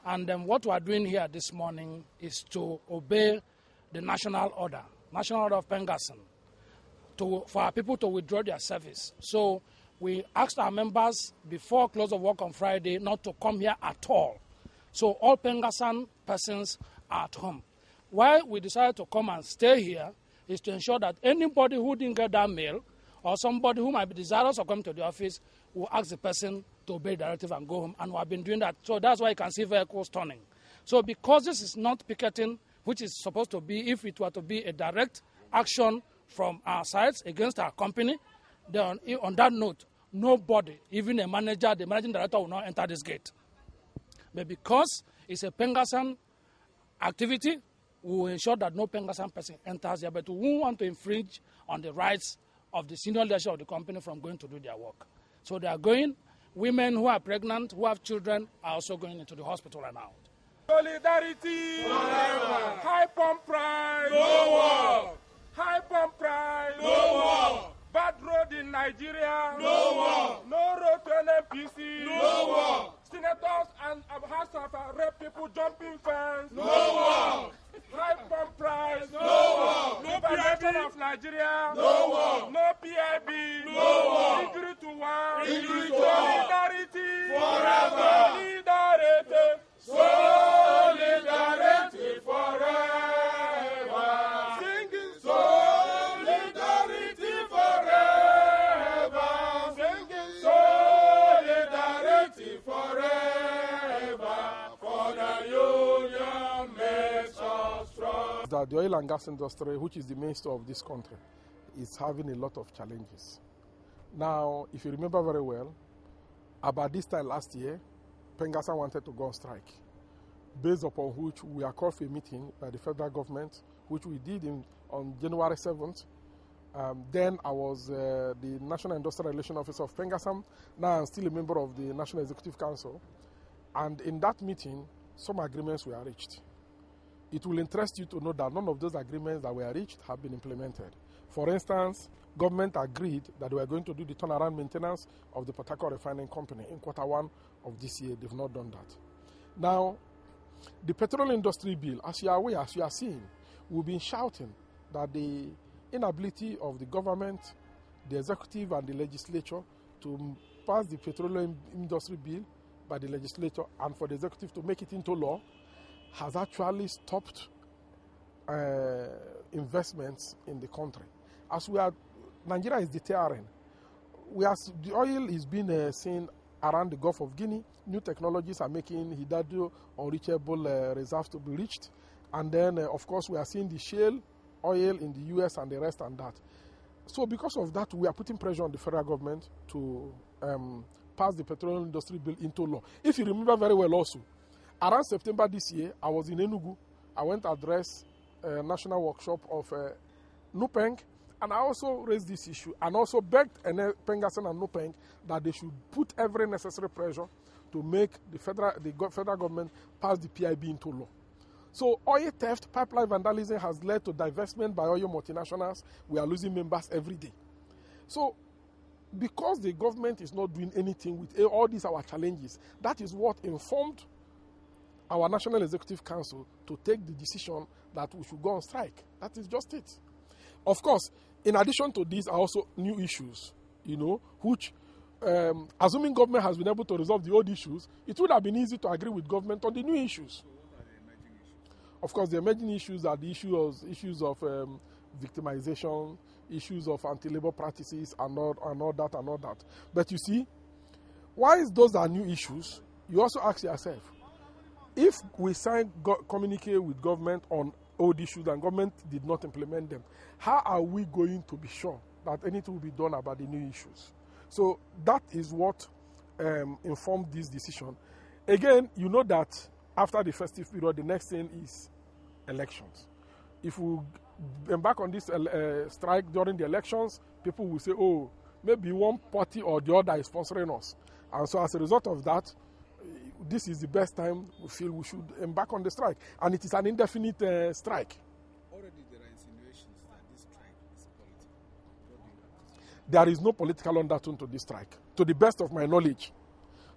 And what we are doing here this morning is to obey the national order of PENGASSAN, for our people to withdraw their service. So we asked our members before close of work on Friday not to come here at all. So all PENGASSAN persons are at home. Why we decided to come and stay here is to ensure that anybody who didn't get that mail or somebody who might be desirous of coming to the office will ask the person to obey the directive and go home. And we have been doing that. So that's why you can see vehicles turning. So because this is not picketing, which is supposed to be, if it were to be a direct action from our sides against our company, then on that note, nobody, even a manager, the managing director, will not enter this gate. But because it's a PENGASSAN activity, we will ensure that no PENGASSAN person enters here, but we won't want to infringe on the rights of the senior leadership of the company from going to do their work. So they are going. Women who are pregnant, who have children, are also going into the hospital and out. Solidarity forever. High pump price. No war. High pump price. No war. Bad road in Nigeria. No war. No road to NNPC. No war. Senators and House of Rep people jumping fence. No war. High pump price. No war. No PIB of Nigeria. No war. No PIB. No war. Injury to one. Injury to solidarity forever. Solidarity. Solidarity forever. Singing solidarity forever. Singing solidarity forever. For the union makes us strong. That the oil and gas industry, which is the mainstay of this country, is having a lot of challenges. Now, if you remember very well, about this time last year, PENGASSAN wanted to go on strike, based upon which we are called for a meeting by the federal government, which we did on January 7th. Then I was the National Industrial Relations Officer of PENGASSAN. Now I'm still a member of the National Executive Council. And in that meeting, some agreements were reached. It will interest you to know that none of those agreements that were reached have been implemented. For instance, government agreed that they were going to do the turnaround maintenance of the Port Harcourt Refining Company in Q1 of this year. They've not done that. Now, the petrol industry bill, as you are aware, as you are seeing, we've been shouting that the inability of the government, the executive and the legislature to pass the petroleum industry bill by the legislature and for the executive to make it into law has actually stopped investments in the country. As we are, Nigeria is deterring. The oil is being seen around the Gulf of Guinea. New technologies are making hitherto unreachable reserves to be reached. And then, of course, we are seeing the shale oil in the US and the rest and that. So because of that, we are putting pressure on the federal government to pass the petroleum industry bill into law. If you remember very well also, around September this year, I was in Enugu. I went to address a national workshop of NUPENG, and I also raised this issue and also begged PENGASSAN and NUPENG that they should put every necessary pressure to make the federal government pass the PIB into law. So oil theft, pipeline vandalism has led to divestment by oil multinationals. We are losing members every day. So because the government is not doing anything with all these our challenges, that is what informed our National Executive Council to take the decision that we should go on strike. That is just it. Of course, in addition to these are also new issues, which, assuming government has been able to resolve the old issues, it would have been easy to agree with government on the new issues. So what are the emerging issues? Of course, the emerging issues are the issues of victimization, issues of anti-labor practices, and all that. But you see, while those are new issues, you also ask yourself, if we sign communicate with government on old issues and government did not implement them, how are we going to be sure that anything will be done about the new issues? So that is what informed this decision. Again, you know that after the festive period, the next thing is elections. If we embark on this strike during the elections, people will say, oh, maybe one party or the other is sponsoring us. And so as a result of that, this is the best time we feel we should embark on the strike. And it is an indefinite strike. Already there are insinuations that this strike is political. There is no political undertone to this strike. To the best of my knowledge,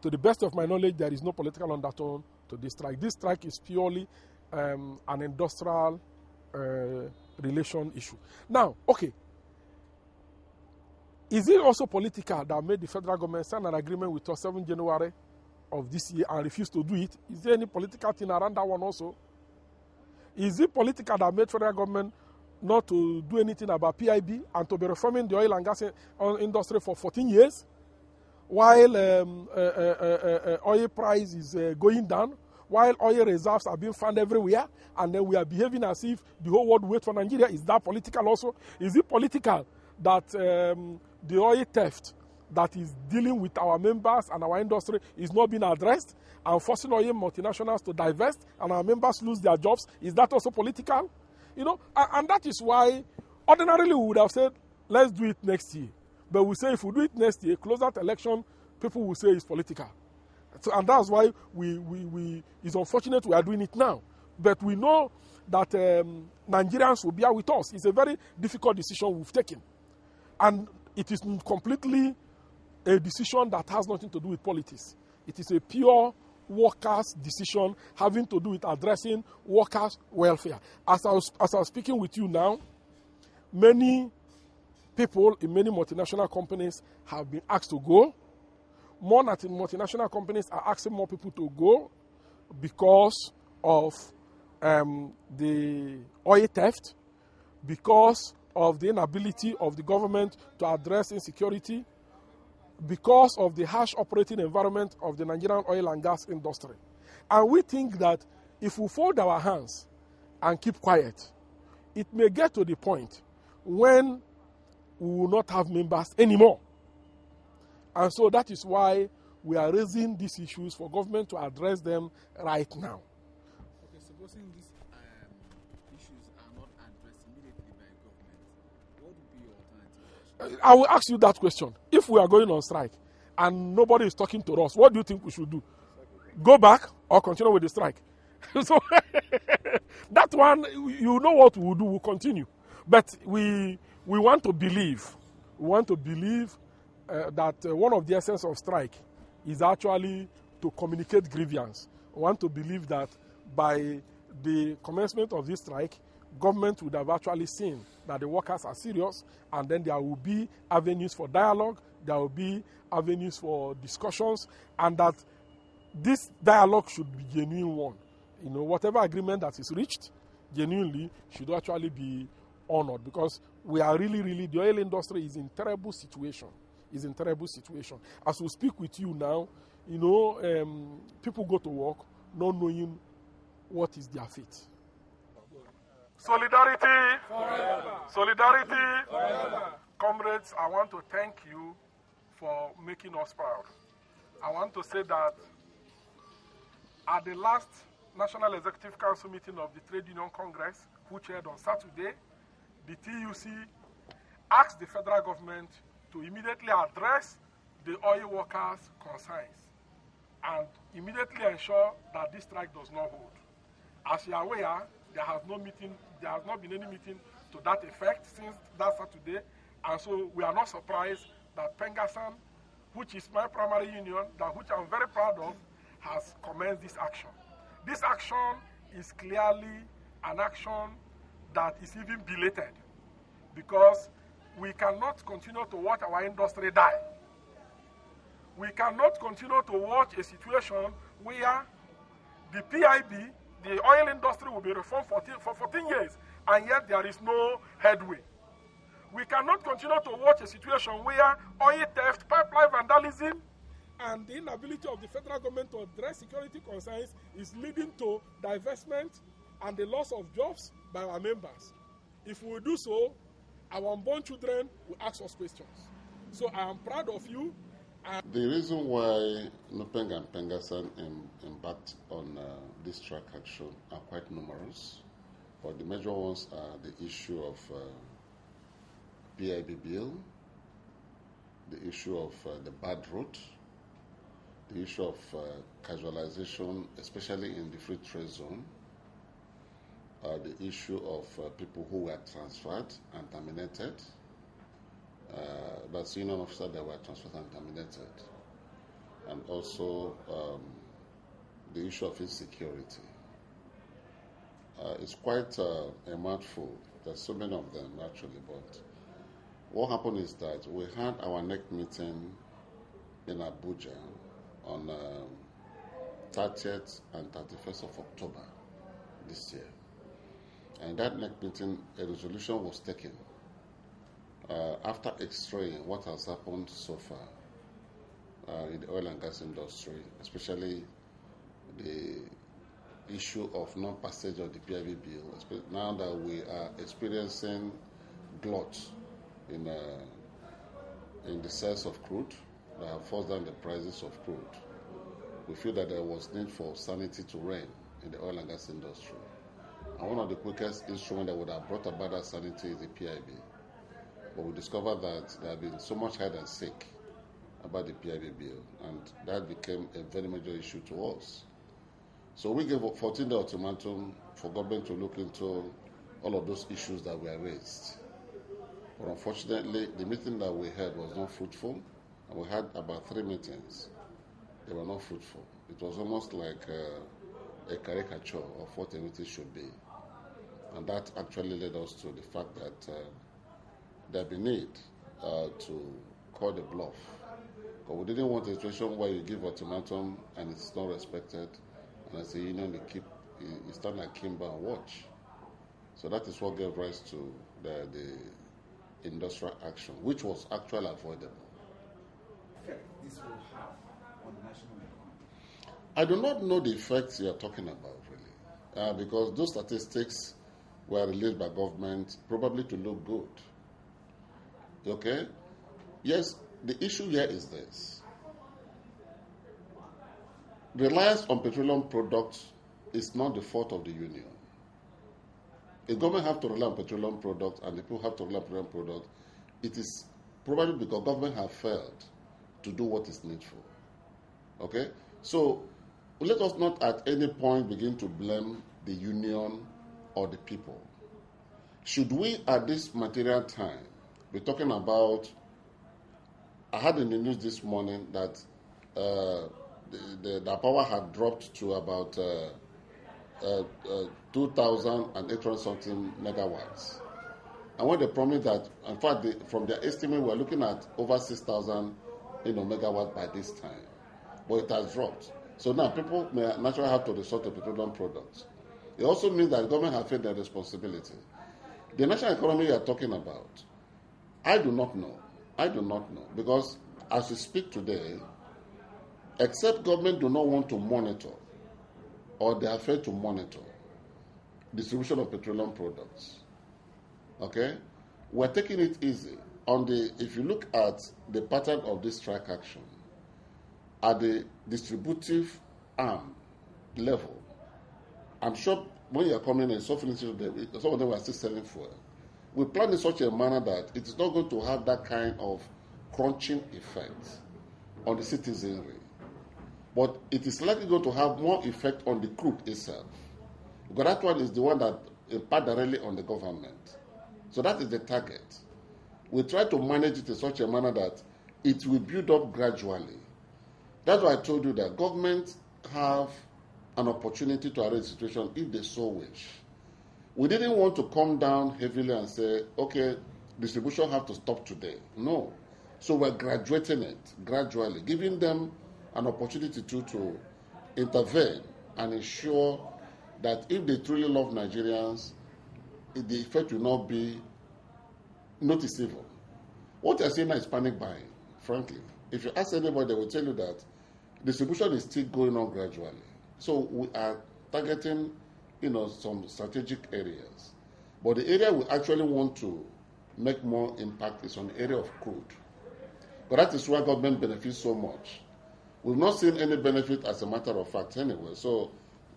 there is no political undertone to this strike. This strike is purely an industrial relation issue. Now, okay, is it also political that made the federal government sign an agreement with us 7 January of this year and refuse to do it? Is there any political thing around that one also? Is it political that made federal government not to do anything about PIB and to be reforming the oil and gas industry for 14 years while oil price is going down, while oil reserves are being found everywhere, and then we are behaving as if the whole world waits for Nigeria? Is that political also? Is it political that the oil theft that is dealing with our members and our industry is not being addressed and forcing oil multinationals to divest and our members lose their jobs? Is that also political? You know, and that is why ordinarily we would have said, let's do it next year. But we say if we do it next year, closer to election, people will say it's political. So, and that's why it's unfortunate we are doing it now. But we know that Nigerians will bear with us. It's a very difficult decision we've taken. And it is completely a decision that has nothing to do with politics. It is a pure workers' decision having to do with addressing workers' welfare. As I was speaking with you now, many people in many multinational companies have been asked to go. More multinational companies are asking more people to go because of the oil theft, because of the inability of the government to address insecurity, because of the harsh operating environment of the Nigerian oil and gas industry. And we think that if we fold our hands and keep quiet, it may get to the point when we will not have members anymore. And so that is why we are raising these issues for government to address them right now. Okay, supposing these issues are not addressed immediately by government, what would be your alternative? I will ask you that question. If we are going on strike and nobody is talking to us, what do you think we should do? Go back or continue with the strike? So that one, you know what we will do, we'll continue. But we want to believe, that one of the essence of strike is actually to communicate grievance. We want to believe that by the commencement of this strike, government would have actually seen that the workers are serious, and then there will be avenues for dialogue, there will be avenues for discussions, and that this dialogue should be genuine one. You know, whatever agreement that is reached, genuinely, should actually be honored, because we are really, the oil industry is in terrible situation. As we speak with you now, you know, people go to work not knowing what is their fate. Solidarity forever. Solidarity forever. Comrades, I want to thank you for making us proud. I want to say that at the last National Executive Council meeting of the Trade Union Congress, which held on Saturday, the TUC asked the federal government to immediately address the oil workers' concerns and immediately ensure that this strike does not hold. As you are aware, there has not been any meeting to that effect since that Saturday, and so we are not surprised that PENGASSAN, which is my primary union, which I'm very proud of, has commenced this action. This action is clearly an action that is even belated, because we cannot continue to watch our industry die. We cannot continue to watch a situation where the PIB, the oil industry, will be reformed for 14 years, and yet there is no headway. We cannot continue to watch a situation where oil theft, pipeline vandalism, and the inability of the federal government to address security concerns is leading to divestment and the loss of jobs by our members. If we do so, our unborn children will ask us questions. So I am proud of you. The reason why NUPENG and PENGASSAN embarked on this strike action are quite numerous, but the major ones are the issue of PIB bill, the issue of the bad road, the issue of casualization, especially in the free trade zone, the issue of people who were transferred and terminated, but senior officers that were transferred and terminated, and also the issue of insecurity. It's quite a mouthful. There's so many of them actually, but what happened is that we had our NEC meeting in Abuja on 30th and 31st of October this year. And that NEC meeting, a resolution was taken after x-raying what has happened so far in the oil and gas industry, especially the issue of non-passage of the PIB bill, now that we are experiencing glut in the sales of crude that have forced down the prices of crude. We feel that there was need for sanity to reign in the oil and gas industry. And one of the quickest instruments that would have brought about that sanity is the PIB. But we discovered that there had been so much hide and seek about the PIB bill, and that became a very major issue to us. So we gave a 14-day ultimatum for government to look into all of those issues that were raised. But unfortunately, the meeting that we had was not fruitful, and we had about 3 meetings. They were not fruitful. It was almost like a caricature of what a meeting should be. And that actually led us to the fact that there be need to call the bluff. But we didn't want a situation where you give ultimatum and it's not respected, and as a union, you stand like Kimber and watch. So that is what gave rise to the industrial action, which was actually avoidable. This will have on the national economy? I do not know the effects you are talking about, really, because those statistics were released by government probably to look good. Okay? Yes, the issue here is this. Reliance on petroleum products is not the fault of the union. The government have to rely on petroleum products and the people have to rely on petroleum products. It is probably because government have failed to do what is needful. Okay? So let us not at any point begin to blame the union or the people. Should we at this material time be talking about, I heard in the news this morning that the power had dropped to about 2,800 something megawatts. And when they promised that, in fact, from their estimate, we're looking at over 6,000 megawatts by this time. But it has dropped. So now people may naturally have to resort to petroleum products. It also means that the government has failed their responsibility. The national economy you are talking about, I do not know. I do not know. Because as we speak today, except government do not want to monitor, or they are afraid to monitor, distribution of petroleum products. Okay? We're taking it easy. If you look at the pattern of this strike action, at the distributive arm level, I'm sure when you're coming in, some of them are still selling fuel. We plan in such a manner that it is not going to have that kind of crunching effect on the citizenry. But it is likely going to have more effect on the crude itself. Because that one is the one that impacts directly on the government. So that is the target. We try to manage it in such a manner that it will build up gradually. That's why I told you that governments have an opportunity to arrange the situation if they so wish. We didn't want to come down heavily and say, okay, distribution have to stop today. No. So we're graduating it gradually, giving them an opportunity to intervene and ensure that if they truly love Nigerians, the effect will not be noticeable. What you're saying now is panic buying, frankly. If you ask anybody, they will tell you that distribution is still going on gradually. So we are targeting, some strategic areas. But the area we actually want to make more impact is on the area of crude. But that is why government benefits so much. We've not seen any benefit as a matter of fact anyway. So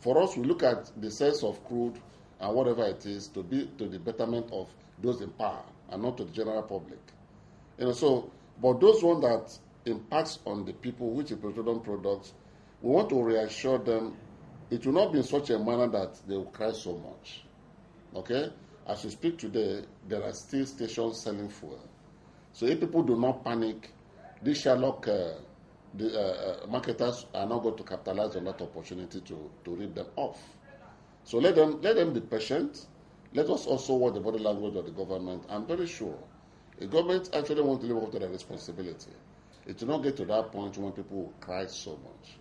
for us, we look at the sales of crude and whatever it is to be to the betterment of those in power and not to the general public. But those ones that impacts on the people, which is petroleum products, we want to reassure them it will not be in such a manner that they will cry so much. Okay? As we speak today, there are still stations selling fuel. So if people do not panic, this Sherlock the marketers are not going to capitalize on that opportunity to read them off. So let them be patient. Let us also watch the body language of the government. I'm very sure the government actually wants to live up to their responsibility. It will not get to that point when people will cry so much.